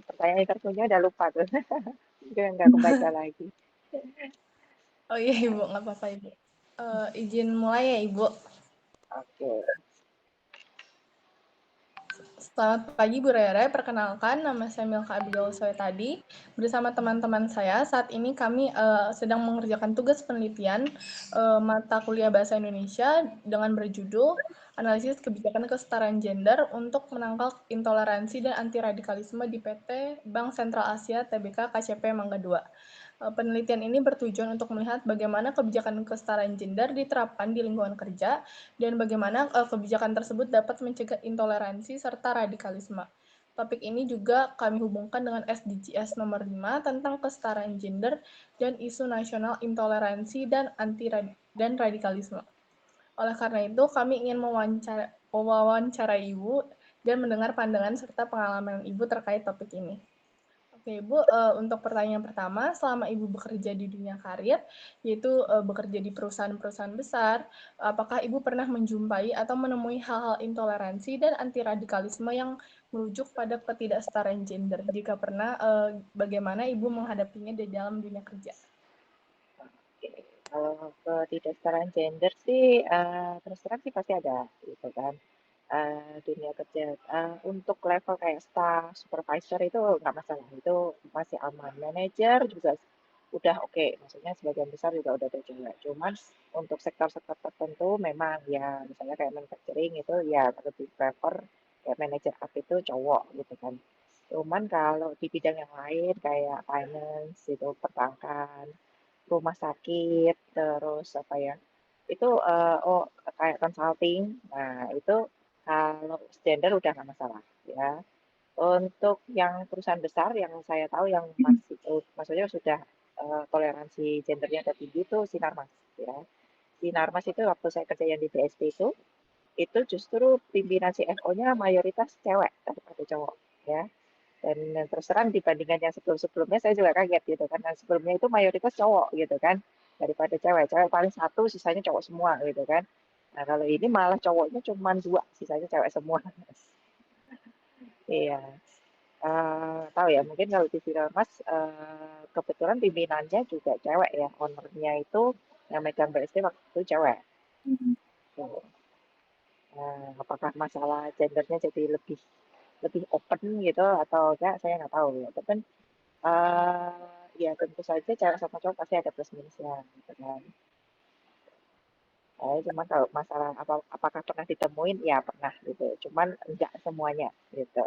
Pertanyaan interviewnya udah lupa tuh. Udah nggak kebaca lagi. Oh iya Ibu, nggak apa-apa Ibu. Izin mulai ya Ibu. Oke. Selamat pagi Bu Rere, perkenalkan nama saya Milka Abigail Soetadi. Bersama teman-teman saya, saat ini kami sedang mengerjakan tugas penelitian mata kuliah Bahasa Indonesia dengan berjudul Analisis Kebijakan Kesetaraan Gender untuk Menangkal Intoleransi dan Anti Radikalisme di PT Bank Sentral Asia Tbk KCP Mangga II. Penelitian ini bertujuan untuk melihat bagaimana kebijakan kesetaraan gender diterapkan di lingkungan kerja dan bagaimana kebijakan tersebut dapat mencegah intoleransi serta radikalisme. Topik ini juga kami hubungkan dengan SDGs nomor 5 tentang kesetaraan gender dan isu nasional intoleransi dan radikalisme. Oleh karena itu, kami ingin mewawancara Ibu dan mendengar pandangan serta pengalaman Ibu terkait topik ini. Oke, Ibu, untuk pertanyaan pertama, selama Ibu bekerja di dunia karir, yaitu bekerja di perusahaan-perusahaan besar, apakah Ibu pernah menjumpai atau menemui hal-hal intoleransi dan anti-radikalisme yang merujuk pada ketidaksetaraan gender? Jika pernah, bagaimana Ibu menghadapinya di dalam dunia kerja? Oke. Kalau ketidaksetaraan gender sih, terus terang sih pasti ada, gitu kan. Dunia kerja, untuk level kayak staff, supervisor itu nggak masalah, itu masih aman. Manajer juga udah oke, maksudnya sebagian besar juga udah ada cewek. Cuman untuk sektor-sektor tertentu memang ya, misalnya kayak manufacturing itu ya lebih prefer kayak manajer up itu cowok gitu kan. Cuman kalau di bidang yang lain kayak finance itu perbankan, rumah sakit, terus apa ya, itu kayak consulting. Nah, itu kalau gender udah nggak masalah ya. Untuk yang perusahaan besar yang saya tahu yang masih maksudnya sudah toleransi gendernya udah tinggi itu Sinarmas ya. Sinarmas itu waktu saya kerja yang di BSD itu justru pimpinan CFO-nya mayoritas cewek daripada cowok ya. Dan terus terang dibandingkan yang sebelum-sebelumnya saya juga kaget gitu kan. Dan sebelumnya itu mayoritas cowok gitu kan daripada cewek. Cewek paling satu, sisanya cowok semua gitu kan. Nah kalau ini malah cowoknya cuma dua, sisanya cewek semua. Iya. Tahu ya, mungkin kalau di Mas kebetulan pimpinannya juga cewek ya. Ownernya itu yang megang BSD waktu itu cewek. Tuh. Apakah masalah gendernya jadi lebih lebih open gitu atau enggak, saya nggak tahu ya. Tapi ya tentu saja cewek sama cowok pasti ada plus minusnya gitu kan. Cuma kalau masalah apakah pernah ditemuin, ya pernah gitu. Cuman enggak semuanya gitu.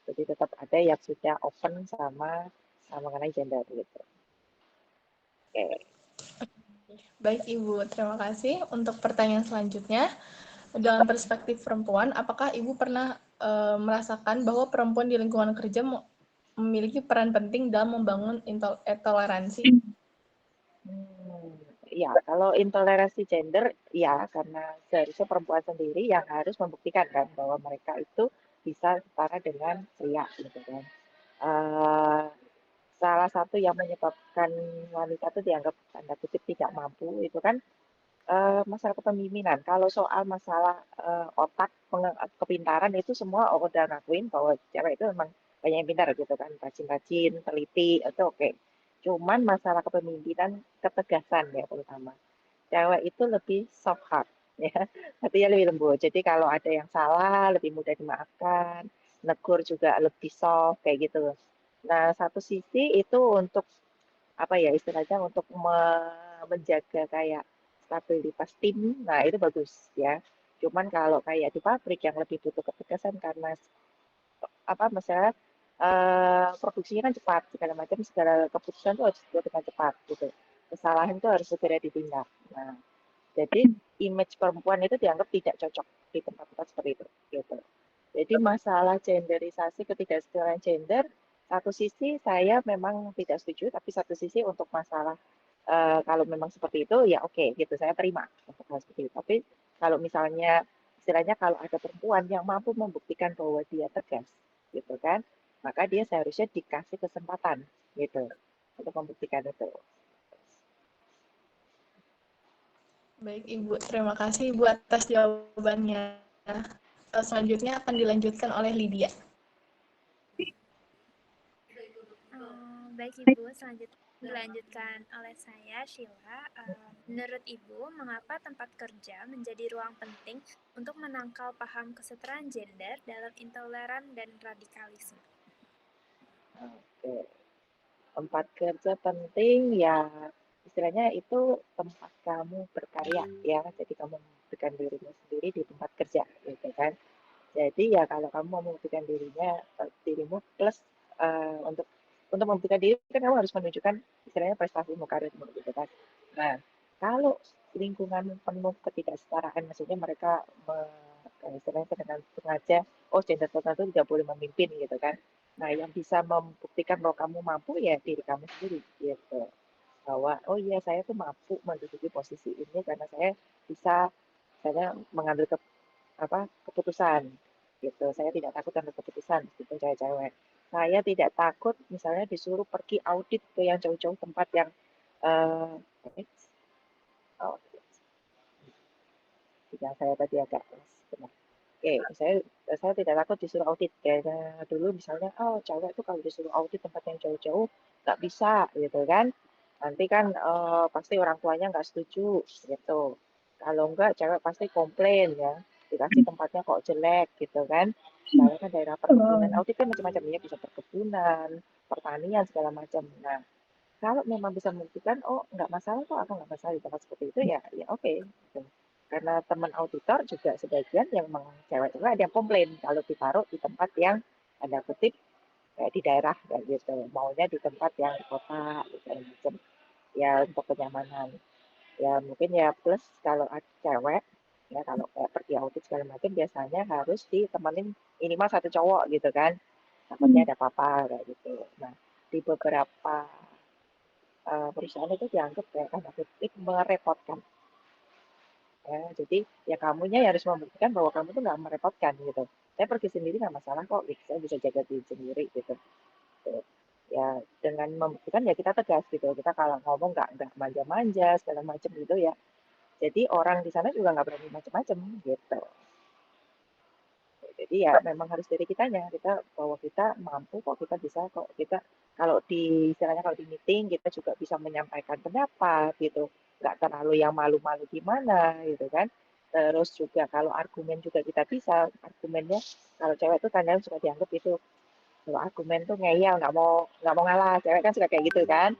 Jadi tetap ada yang sudah open sama mengenai gender gitu. Oke. Baik Ibu, terima kasih. Untuk pertanyaan selanjutnya, dalam perspektif perempuan, apakah Ibu pernah merasakan bahwa perempuan di lingkungan kerja memiliki peran penting dalam membangun toleransi? Ya, kalau intoleransi gender, ya karena seharusnya perempuan sendiri yang harus membuktikan kan bahwa mereka itu bisa setara dengan pria gitu kan. Eh, Salah satu yang menyebabkan wanita itu dianggap tanda kutip tidak mampu itu kan masalah kepemimpinan. Kalau soal masalah otak, kepintaran itu semua udah ngakuin bahwa cewek itu memang banyak yang pintar gitu kan, rajin-rajin, teliti, itu oke. Cuman masalah kepemimpinan, ketegasan ya terutama. Cewek itu lebih soft heart ya, artinya lebih lembut. Jadi kalau ada yang salah lebih mudah dimaafkan, negur juga lebih soft kayak gitu. Nah, satu sisi itu untuk apa ya istilahnya untuk menjaga kayak stabilitas tim, nah itu bagus ya. Cuman kalau kayak di pabrik yang lebih butuh ketegasan karena apa misalnya produksinya kan cepat segala macam segala keputusan itu harus dibuat dengan cepat gitu. Kesalahan itu harus segera ditindak. Nah, jadi image perempuan itu dianggap tidak cocok di tempat-tempat seperti itu gitu. Jadi masalah genderisasi ketidaksetaraan gender, satu sisi saya memang tidak setuju, tapi satu sisi untuk masalah kalau memang seperti itu ya oke gitu, saya terima untuk hal seperti itu. Tapi kalau misalnya istilahnya kalau ada perempuan yang mampu membuktikan bahwa dia tegas gitu kan, maka dia seharusnya dikasih kesempatan gitu untuk membuktikan itu. Baik Ibu, terima kasih Ibu atas jawabannya. Selanjutnya akan dilanjutkan oleh Lydia. Baik Ibu, selanjutnya dilanjutkan oleh saya, Sheila. Menurut Ibu, mengapa tempat kerja menjadi ruang penting untuk menangkal paham kesetaraan gender dalam intoleran dan radikalisme? Oke. Tempat kerja penting ya, istilahnya itu tempat kamu berkarya ya, jadi kamu membuktikan dirimu sendiri di tempat kerja gitu kan. Jadi ya kalau kamu mau membuktikan dirimu plus untuk membuktikan diri kan kamu harus menunjukkan istilahnya prestasimu, karirmu gitu kan. Nah, kalau lingkungan penuh ketidaksetaraan, maksudnya mereka istilahnya dengan sengaja, oh gender tertentu tidak boleh memimpin gitu kan. Nah, yang bisa membuktikan bahwa kamu mampu ya diri kamu sendiri gitu. Bahwa oh iya saya tuh mampu menduduki posisi ini karena saya bisa saya mengambil keputusan gitu. Saya tidak takut ambil keputusan meskipun cewek-cewek. Saya tidak takut misalnya disuruh pergi audit ke yang jauh-jauh tempat yang eh oh, tidak saya tadi agak benar. Oke, saya tidak takut disuruh audit. Kayak dulu misalnya, oh cewek tuh kalau disuruh audit tempat yang jauh-jauh nggak bisa gitu kan. Nanti kan pasti orang tuanya nggak setuju gitu. Kalau enggak, cewek pasti komplain ya. Dikasih tempatnya kok jelek gitu kan. Misalnya kan daerah perkebunan, Oh, audit kan macam-macam ya, bisa perkebunan, pertanian segala macam. Nah, kalau memang bisa membuktikan, oh nggak masalah kok, aku nggak masalah di tempat seperti itu ya, ya oke. Gitu. Karena teman auditor juga sebagian yang memang cewek-cewek ada yang komplain kalau ditaruh di tempat yang ada kutip kayak di daerah kayak gitu, maunya di tempat yang di kota gitu macam ya untuk kenyamanan. Ya mungkin ya plus kalau ada cewek ya kalau kayak pergi audit segala macam biasanya harus ditemenin minimal satu cowok gitu kan. Takutnya hmm. ada apa-apa kayak gitu. Nah, di beberapa perusahaan itu dianggap kayak tanda kutip merepotkan. Ya, jadi ya kamunya yang harus membuktikan bahwa kamu tuh nggak merepotkan gitu. Saya pergi sendiri nggak masalah kok, gitu. Saya bisa jaga diri sendiri gitu. Tuh. Ya dengan membuktikan ya kita tegas gitu. Kita kalau ngomong nggak manja-manja segala macam gitu ya. Jadi orang di sana juga nggak berani macam-macam gitu. Jadi ya memang harus dari kitanya, kita bahwa kita mampu kok, kita bisa kok, kita kalau di istilahnya kalau di meeting kita juga bisa menyampaikan pendapat gitu, nggak terlalu yang malu-malu gimana gitu kan. Terus juga kalau argumen juga kita bisa, argumennya kalau cewek tuh kadang suka dianggap itu kalau argumen tuh ngeyel, nggak mau ngalah, cewek kan suka kayak gitu kan,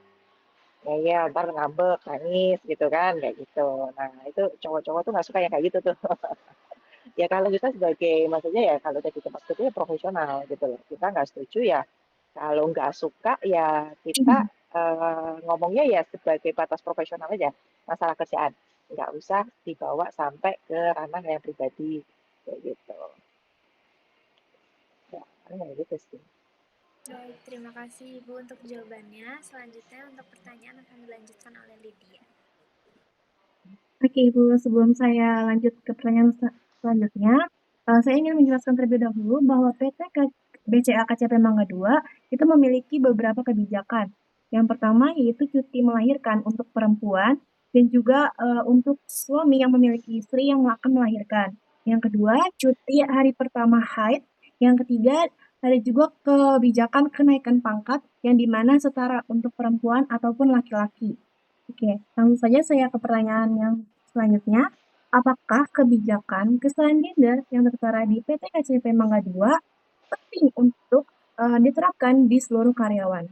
ngeyel, ntar ngambek, nangis gitu kan, kayak gitu. Nah itu cowok-cowok tuh nggak suka yang kayak gitu tuh. Ya kalau kita sebagai maksudnya ya kalau dari tempat kerja ya profesional gitu loh. Kita nggak setuju ya kalau nggak suka ya kita ngomongnya ya sebagai batas profesional aja masalah kerjaan. Nggak usah dibawa sampai ke ranah yang pribadi kayak gitu. Ya, kayak gitu sih. Baik, terima kasih Ibu untuk jawabannya. Selanjutnya untuk pertanyaan akan dilanjutkan oleh Lydia. Oke, Ibu, sebelum saya lanjut ke pertanyaan selanjutnya, saya ingin menjelaskan terlebih dahulu bahwa PT BCA KCP Mangga 2 itu memiliki beberapa kebijakan. Yang pertama yaitu cuti melahirkan untuk perempuan dan juga untuk suami yang memiliki istri yang akan melahirkan. Yang kedua, cuti hari pertama haid. Yang ketiga, ada juga kebijakan kenaikan pangkat yang dimana setara untuk perempuan ataupun laki-laki. Oke, langsung saja saya ke pertanyaan yang selanjutnya. Apakah kebijakan kesetaraan gender yang tertera di PT KCP Mangga 2 penting untuk diterapkan di seluruh karyawan?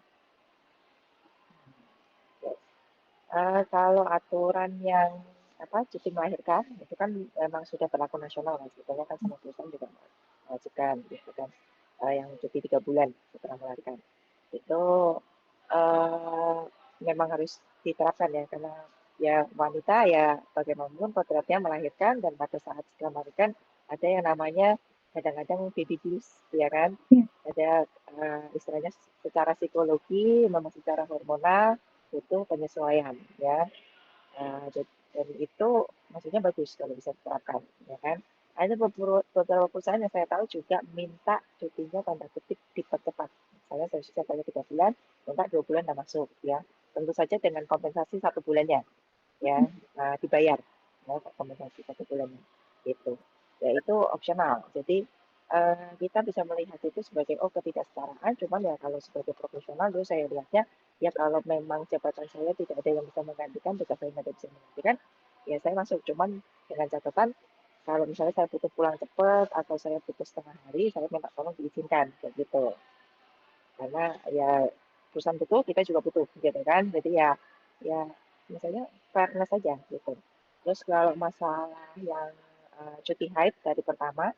Kalau aturan yang cuti melahirkan itu kan memang sudah berlaku nasional kan sebetulnya kan semua perusahaan juga mewajibkan gitu kan yang cuti 3 bulan setelah melahirkan itu eh, memang harus diterapkan ya karena ya wanita ya bagaimanapun kodratnya melahirkan dan pada saat setelah melahirkan ada yang namanya kadang-kadang baby blues ya kan Ya, ada istilahnya secara psikologi memang secara hormonal butuh penyesuaian ya. Dan itu maksudnya bagus kalau bisa diterapkan ya kan. Ada beberapa perusahaan yang saya tahu juga minta cutinya tanda kutip dipercepat. Misalnya saya tanya 3 bulan, minta 2 bulan udah masuk ya. Tentu saja dengan kompensasi 1 bulannya ya dibayar ya kompensasi 1 bulannya gitu. Ya itu opsional. Jadi kita bisa melihat itu sebagai, oh ketidaksetaraan, cuman ya kalau sebagai profesional dulu saya lihatnya, ya kalau memang jabatan saya tidak ada yang bisa menggantikan, tugas saya nggak ada yang bisa menggantikan, ya saya masuk. Cuman dengan catatan, kalau misalnya saya butuh pulang cepat atau saya butuh setengah hari, saya minta tolong diizinkan, kayak gitu. Karena ya perusahaan butuh, kita juga butuh, gitu kan. Jadi ya, ya misalnya fairness saja, gitu. Terus kalau masalah yang cuti haid dari pertama,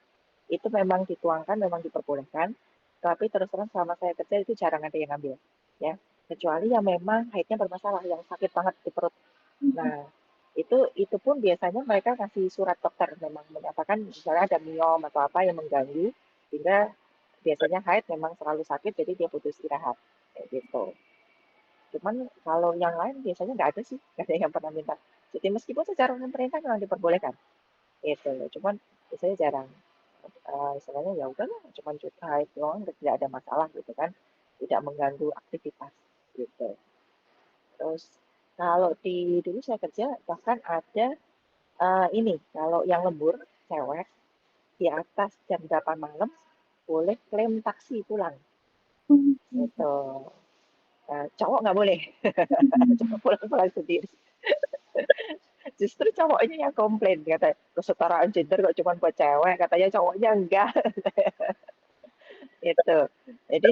itu memang dituangkan, memang diperbolehkan, tapi terus terang selama saya kerja itu jarang ada yang ngambil, ya. Kecuali yang memang haidnya bermasalah, yang sakit banget di perut. Nah, itu pun biasanya mereka kasih surat dokter, memang menyatakan misalnya ada miom atau apa yang mengganggu, sehingga biasanya haid memang selalu sakit, jadi dia butuh istirahat, kayak gitu. Cuman kalau yang lain biasanya nggak ada sih, nggak ada yang pernah minta. Jadi meskipun secara pemerintah memang diperbolehkan, itu. Cuman biasanya jarang. Istilahnya ya udahlah, cuman cuti haid doang, tidak ada masalah gitu kan, tidak mengganggu aktivitas gitu. Terus kalau di dulu saya kerja bahkan ada ini kalau yang lembur cewek di atas jam 8 malam boleh klaim taksi pulang gitu. Cowok nggak boleh, cowok pulang-pulang sendiri. Justru cowoknya yang komplain, kata kesetaraan gender kok cuma buat cewek, katanya cowoknya enggak. Itu. Jadi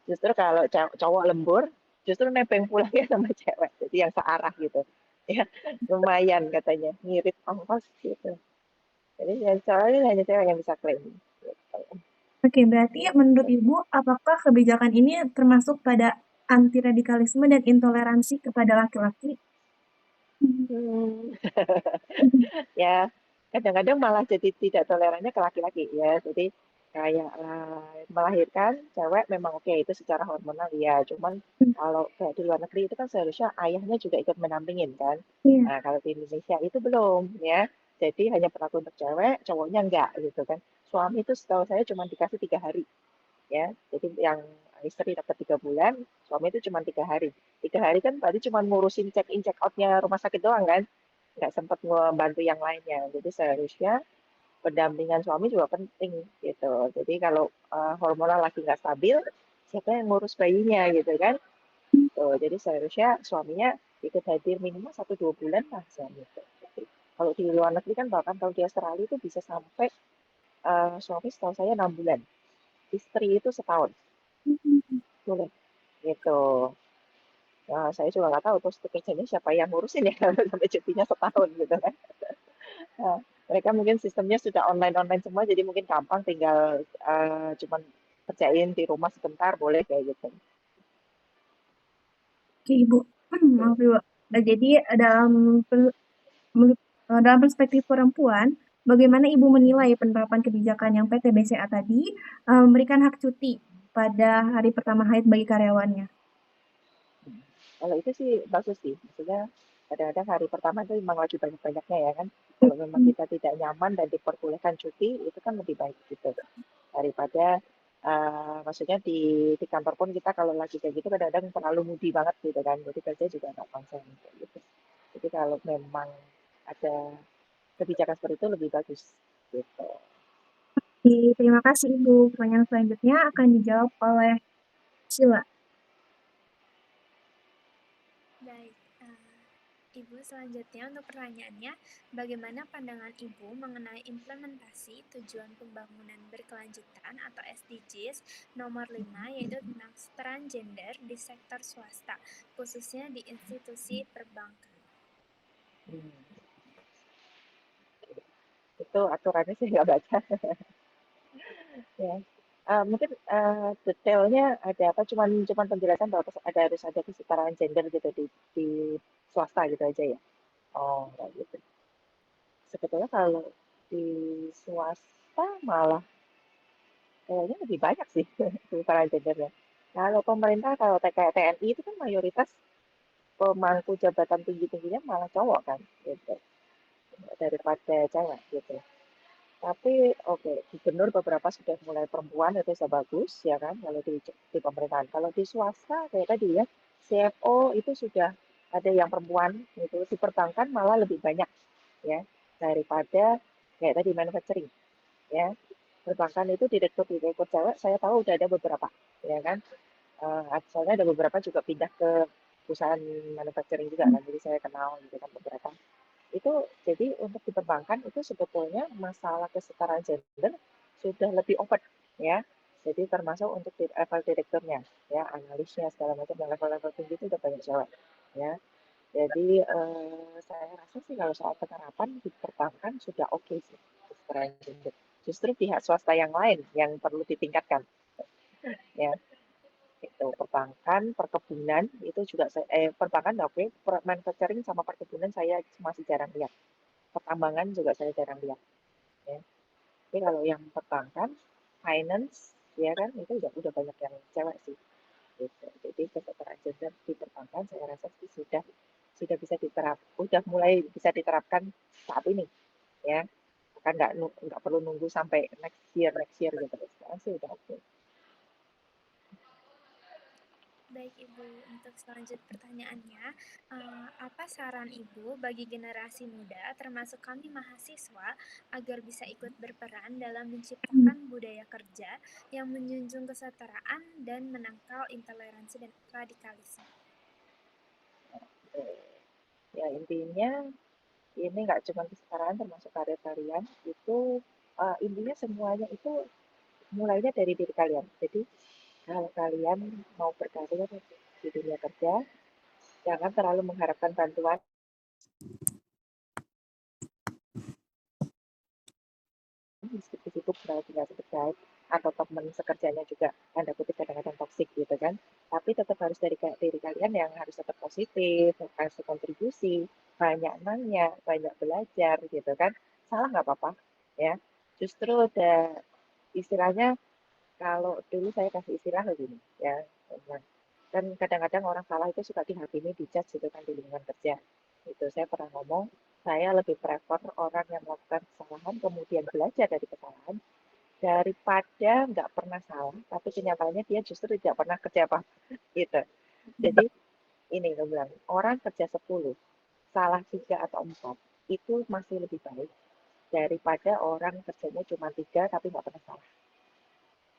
justru kalau cowok lembur, justru nebeng pulangnya sama cewek. Jadi yang searah gitu. Ya, lumayan katanya, ngirit ongkos gitu. Jadi yang cowok hanya cewek yang bisa klaim. Gitu. Oke, berarti menurut Ibu, apakah kebijakan ini termasuk pada anti radikalisme dan intoleransi kepada laki-laki? Hmm. Ya, kadang-kadang malah jadi tidak tolerannya ke laki-laki ya. Jadi kayak melahirkan cewek memang oke itu secara hormonal ya. Cuman kalau kayak di luar negeri itu kan seharusnya ayahnya juga ikut menampingin kan. Iya. Nah, kalau di Indonesia itu belum ya. Jadi hanya berlaku untuk cewek, cowoknya enggak gitu kan. Suami itu setahu saya cuma dikasih 3 hari ya. Jadi yang istri dapat 3 bulan, suami itu cuma 3 hari. 3 hari kan berarti cuma ngurusin check in check outnya rumah sakit doang kan, nggak sempat ngebantu yang lainnya. Jadi seharusnya pendampingan suami juga penting gitu. Jadi kalau hormonal lagi nggak stabil, siapa yang ngurus bayinya gitu kan? Tuh, jadi seharusnya suaminya ikut hadir minimal 1-2 bulan lah suami itu. Jadi, kalau di luar negeri kan bahkan kalau di Australia itu bisa sampai suami setahu saya 6 bulan, istri itu setahun, boleh gitu. Nah, saya juga nggak tahu terus pekerjanya siapa yang ngurusin ya kalau sampai cutinya setahun gitu kan. Nah, mereka mungkin sistemnya sudah online-online semua, jadi mungkin gampang tinggal cuman kerjain di rumah sebentar, boleh kayak gitu. Oke, Ibu. Maaf, Ibu. Jadi dalam perspektif perempuan, bagaimana Ibu menilai penerapan kebijakan yang PT BCA tadi memberikan hak cuti pada hari pertama haid bagi karyawannya? Kalau itu sih bagus sih, maksudnya kadang-kadang hari pertama itu memang lagi banyak-banyaknya ya kan. Kalau memang kita tidak nyaman dan diperbolehkan cuti, itu kan lebih baik gitu. Daripada maksudnya di kantor pun kita kalau lagi kayak gitu kadang-kadang terlalu moody banget gitu kan. Jadi kerja juga nggak konsen kayak gitu. Jadi kalau memang ada kebijakan seperti itu lebih bagus gitu. Terima kasih Ibu. Pertanyaan selanjutnya akan dijawab oleh Sheila. Baik, Ibu selanjutnya untuk pertanyaannya, bagaimana pandangan Ibu mengenai implementasi tujuan pembangunan berkelanjutan atau SDGs nomor 5 yaitu tentang kesetaraan gender di sektor swasta, khususnya di institusi perbankan? Hmm. Itu aturannya sih nggak baca. Ya. Mungkin detailnya ada apa? Cuman penjelasan bahwa harus ada kesetaraan gender gitu di swasta gitu aja ya. Oh, kayak gitu. Sebetulnya kalau di swasta malah kayaknya lebih banyak sih kesetaraan gendernya. Kalau pemerintah kalau kayak TNI itu kan mayoritas pemangku jabatan tinggi-tingginya malah cowok kan gitu daripada cewek gitu. Tapi oke, gubernur beberapa sudah mulai perempuan itu sudah bagus ya kan kalau di pemerintahan. Kalau di swasta kayak tadi ya, CFO itu sudah ada yang perempuan itu di perbankan malah lebih banyak ya daripada kayak tadi manufacturing ya. perbankan itu direktur cewek saya tahu udah ada beberapa, ya kan. Soalnya ada beberapa juga pindah ke perusahaan manufacturing juga kan, jadi saya kenal gitu kan beberapa. Itu jadi untuk di perbankan itu sebetulnya masalah kesetaraan gender sudah lebih open ya. Jadi termasuk untuk di level direkturnya, ya analisnya segala macam yang level-level tinggi itu udah banyak cewek, ya. Jadi saya rasa sih kalau soal penerapan di perbankan sudah oke sih kesetaraan gender. Justru pihak swasta yang lain yang perlu ditingkatkan, ya. Itu perbankan, perkebunan itu juga perbankan oke, manufacturing sama perkebunan saya masih jarang lihat. Pertambangan juga saya jarang lihat. Ya. Tapi kalau yang perbankan, finance, ya kan itu udah banyak yang cewek sih. Gitu. Jadi kesetaraan gender di perbankan saya rasa sih sudah bisa udah mulai bisa diterapkan saat ini, ya. Kan nggak perlu nunggu sampai next year gitu. Sekarang sih udah oke. Baik Ibu, untuk selanjutnya pertanyaannya, apa saran Ibu bagi generasi muda termasuk kami mahasiswa agar bisa ikut berperan dalam menciptakan budaya kerja yang menjunjung kesetaraan dan menangkal intoleransi dan radikalisme? Ya intinya ini nggak cuma kesetaraan termasuk karir kalian itu intinya semuanya itu mulainya dari diri kalian. Jadi kalau kalian mau berkarir di dunia kerja, jangan terlalu mengharapkan bantuan meskipun sibuk tinggal sekedar atau teman sekerjanya juga tanda kutip kadang-kadang toksik gitu kan. Tapi tetap harus dari diri kalian yang harus tetap positif, kasih kontribusi, banyak nanya, banyak belajar gitu kan. Salah nggak apa-apa ya. Justru ada istilahnya kalau dulu saya kasih istilah begini ya, kan kadang-kadang orang salah itu suka dihakimi, dijudge gitu kan di lingkungan kerja. Itu saya pernah ngomong, saya lebih prefer orang yang melakukan kesalahan kemudian belajar dari kesalahan daripada nggak pernah salah, tapi kenyataannya dia justru tidak pernah kerja apa gitu. Jadi ini gue bilang, orang kerja 10, salah 3 atau 4, itu masih lebih baik daripada orang kerjanya cuma 3 tapi nggak pernah salah.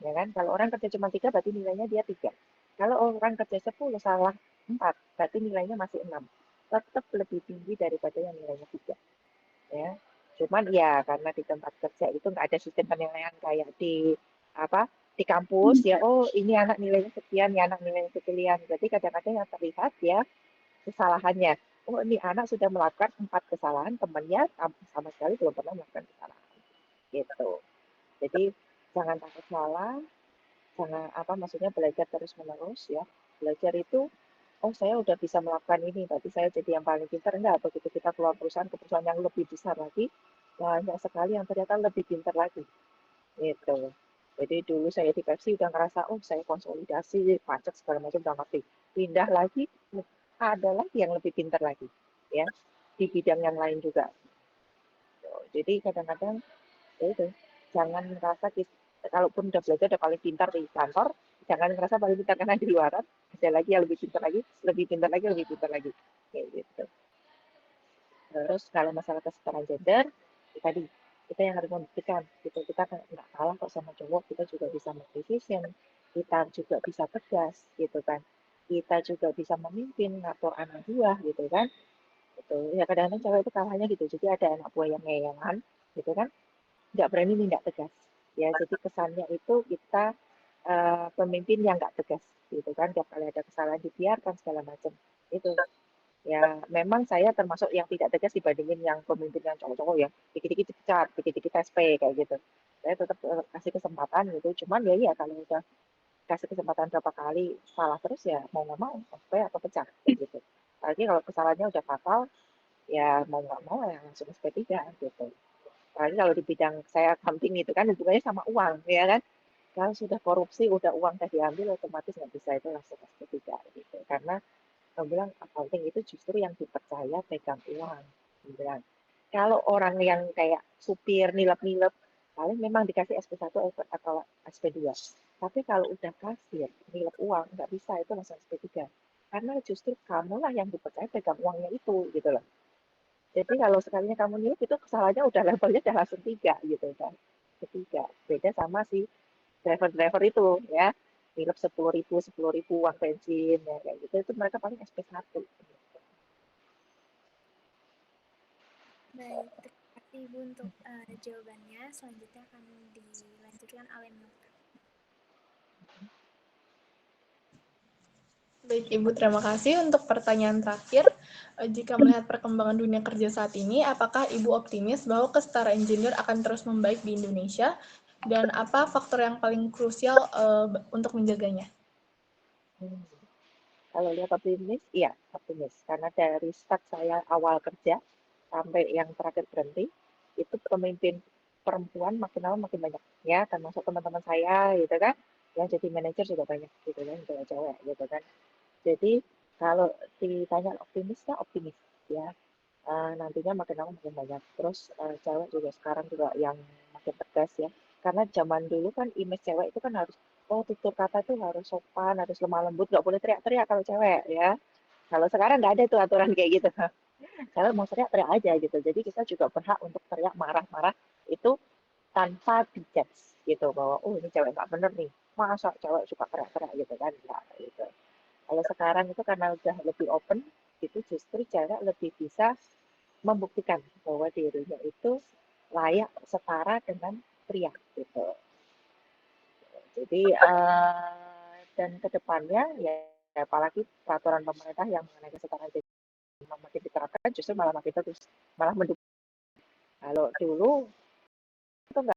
Ya kan? Kalau orang kerja cuma 3 berarti nilainya dia 3. Kalau orang kerja 10 salah 4 berarti nilainya masih 6. Tetap lebih tinggi daripada yang nilainya 3. Ya. Cuman ya karena di tempat kerja itu nggak ada sistem penilaian kayak di apa di kampus ya, oh ini anak nilainya sekian, ya anak nilainya sekian. Jadi kadang-kadang yang terlihat ya kesalahannya. Oh ini anak sudah melakukan 4 kesalahan, temannya sama sekali belum pernah melakukan kesalahan. Gitu. Jadi jangan takut salah, jangan maksudnya belajar terus menerus ya. Belajar itu oh saya udah bisa melakukan ini berarti saya jadi yang paling pintar. Enggak, begitu kita keluar perusahaan ke perusahaan yang lebih besar lagi banyak sekali yang ternyata lebih pintar lagi gitu. Jadi dulu saya di Pepsi udah ngerasa oh saya konsolidasi pajak segala macam udah ngerti, pindah lagi ada lagi yang lebih pintar lagi ya di bidang yang lain juga. Jadi kadang-kadang ya itu jangan merasa kalaupun udah belajar udah paling pintar di kantor, jangan merasa paling pintar karena di luaran ada lagi yang lebih pintar lagi, lebih pintar lagi, lebih pintar lagi kayak gitu. Terus kalau masalah kesetaraan gender ya tadi kita yang harus membuktikan gitu, kita kan nggak kalah kok sama cowok, kita juga bisa make decision, kita juga bisa tegas gitu kan, kita juga bisa memimpin ngatur anak buah gitu kan. Itu ya kadang-kadang cewek itu kalahnya gitu, jadi ada anak buah yang ngeyangan gitu kan, nggak berani nindak tegas ya, jadi kesannya itu kita pemimpin yang nggak tegas gitu kan, tiap kali ada kesalahan dibiarkan segala macam itu ya. Memang saya termasuk yang tidak tegas dibandingin yang pemimpin yang cowok-cowok ya, dikit-dikit dipecat, dikit-dikit SP kayak gitu. Saya tetap kasih kesempatan gitu, cuman ya iya kalau udah kasih kesempatan berapa kali salah terus ya mau nggak mau SP atau pecat kayak gitu. Apalagi kalau kesalahannya udah fatal ya mau nggak mau ya langsung SP3 gitu. Apalagi kalau di bidang saya accounting itu kan hubungannya sama uang, ya kan? Kalau sudah korupsi, udah uang tadi diambil, otomatis nggak bisa itu langsung S3 gitu. Karena saya bilang accounting itu justru yang dipercaya pegang uang. Dia bilang, kalau orang yang kayak supir, nilep-nilep, paling memang dikasih SP1 atau SP2. Tapi kalau udah kasir, nilep uang, nggak bisa, itu langsung SP3. Karena justru kamulah yang dipercaya pegang uangnya itu, gitu loh. Jadi kalau sekalinya kamu niup itu kesalahannya udah levelnya udah langsung 3 gitu kan. ketiga. Beda sama si driver-driver itu ya, nilep 10.000 uang bensin ya kayak gitu, itu mereka paling SP1. Baik, terima kasih Ibu untuk jawabannya. Selanjutnya akan dilanjutkan oleh Nova. Baik, Ibu, terima kasih untuk pertanyaan terakhir. Jika melihat perkembangan dunia kerja saat ini, apakah Ibu optimis bahwa kesetaraan gender akan terus membaik di Indonesia? Dan apa faktor yang paling krusial untuk menjaganya? Kalau lihat optimis, iya optimis. Karena dari start saya awal kerja sampai yang terakhir berhenti, itu pemimpin perempuan makin lama makin banyak. Ya, termasuk teman-teman saya gitu kan, yang jadi manajer juga banyak gitu kan, cewek-cewek gitu kan. Jadi kalau ditanya optimis ya optimis ya. Nantinya makin lama makin banyak. Terus cewek juga sekarang juga yang makin tegas ya. Karena zaman dulu kan image cewek itu kan harus, oh tutur kata itu harus sopan, harus lemah lembut, nggak boleh teriak-teriak kalau cewek ya. Kalau sekarang nggak ada tuh aturan kayak gitu. Cewek mau teriak-teriak aja gitu. Jadi kita juga berhak untuk teriak marah-marah itu tanpa dijudge gitu bahwa oh ini cewek nggak bener nih. Masa cewek suka teriak-teriak gitu kan? Nggak gitu. Kalau sekarang itu karena udah lebih open, itu justru cewek lebih bisa membuktikan bahwa dirinya itu layak setara dengan pria gitu. Jadi dan kedepannya ya apalagi peraturan pemerintah yang mengenai kesetaraan gender makin diterapkan justru malah makin bagus, malah mendukung. Kalau dulu itu nggak